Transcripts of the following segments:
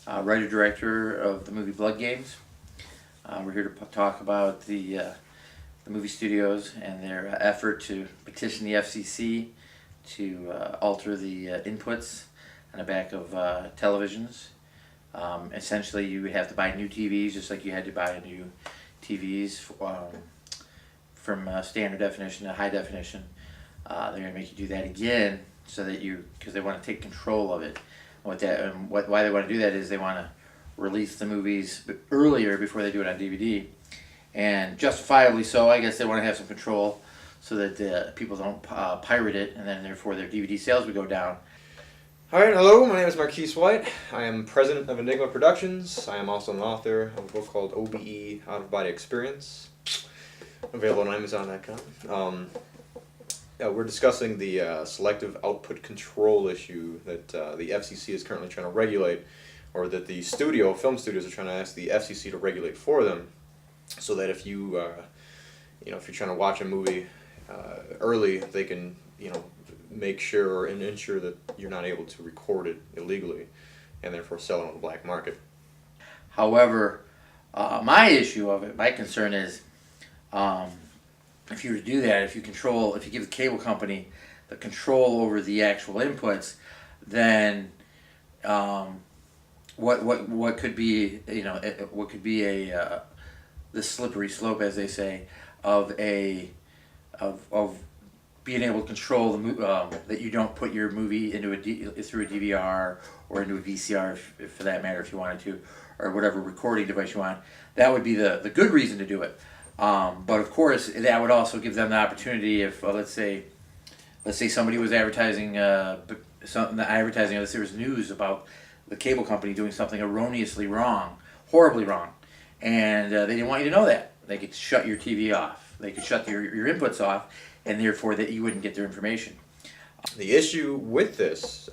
Writer-director of the movie Blood Games. We're here to talk about the movie studios and their effort to petition the FCC to alter the inputs on the back of televisions. Essentially, you would have to buy new TVs just like you had to buy new TVs from standard definition to high definition. They're going to make you do that again so that because they want to take control of it. Why they want to do that is they want to release the movies earlier before they do it on DVD, and justifiably so. I guess they want to have some control so that people don't pirate it, and then therefore their DVD sales would go down. Alright, hello, my name is Marquis White. I am president of Enigma Productions. I am also an author of a book called OBE, Out of Body Experience, available on Amazon.com. We're discussing the selective output control issue that the FCC is currently trying to regulate, or that the film studios are trying to ask the FCC to regulate for them, so that if if you're trying to watch a movie early, they can make sure and ensure that you're not able to record it illegally and therefore sell it on the black market. However, my concern is, if you were to do that, if you give the cable company the control over the actual inputs, then what could be the slippery slope, as they say, of being able to control the that you don't put your movie into through a DVR or into a VCR, for that matter, if you wanted to, or whatever recording device you want. That would be the good reason to do it. But of course, that would also give them the opportunity if, let's say somebody was advertising let's say there was news about the cable company doing something erroneously wrong, horribly wrong, and they didn't want you to know that. They could shut your TV off. They could shut your inputs off, and therefore that you wouldn't get their information. The issue with this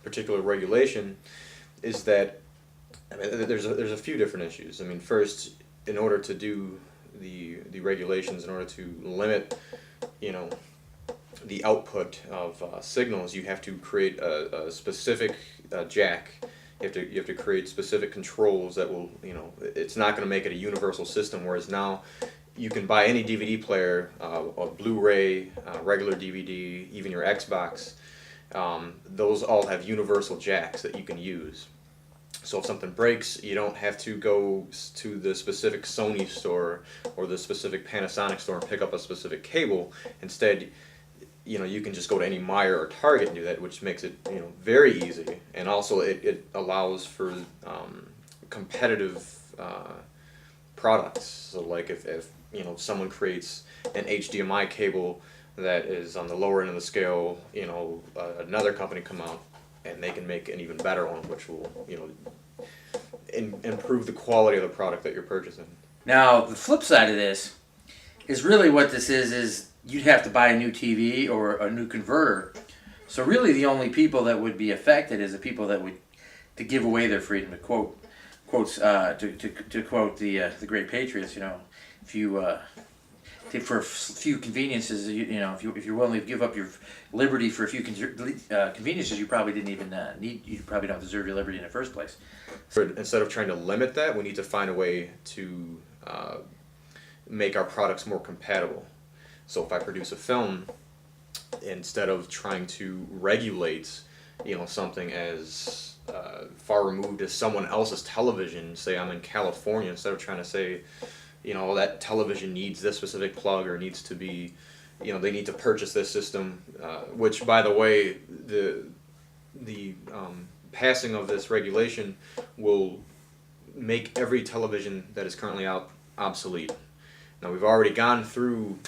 particular regulation is that there's a few different issues. First, in order to do the regulations, in order to limit the output of signals, you have to create a specific jack. You have to create specific controls that will, it's not going to make it a universal system, whereas now you can buy any DVD player, a Blu-ray, regular DVD, even your Xbox. Those all have universal jacks that you can use. So if something breaks, you don't have to go to the specific Sony store or the specific Panasonic store and pick up a specific cable. Instead, you can just go to any Meijer or Target and do that, which makes it very easy. And also it allows for competitive products. So like if someone creates an HDMI cable that is on the lower end of the scale, another company come out and they can make an even better one, which will improve the quality of the product that you're purchasing. Now, the flip side of this is really what this is you'd have to buy a new TV or a new converter. So really the only people that would be affected is the people that would to give away their freedom, to quote the great patriots. If you for a few conveniences, if you're willing to give up your liberty for a few conveniences, you probably didn't even you probably don't deserve your liberty in the first place. So instead of trying to limit that, we need to find a way to make our products more compatible. So if I produce a film, instead of trying to regulate something as far removed as someone else's television, say I'm in California, instead of trying to say that television needs this specific plug or needs to be, they need to purchase this system, which, by the way, the passing of this regulation will make every television that is currently out obsolete. Now, we've already gone through,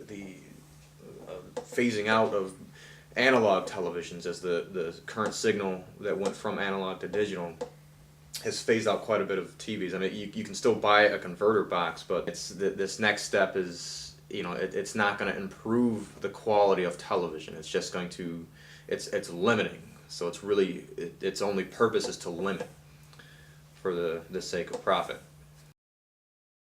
the phasing out of analog televisions, as the current signal that went from analog to digital has phased out quite a bit of TVs. You can still buy a converter box, but this next step is, it's not going to improve the quality of television. It's just going to, it's limiting. So it's really, its only purpose is to limit for the sake of profit.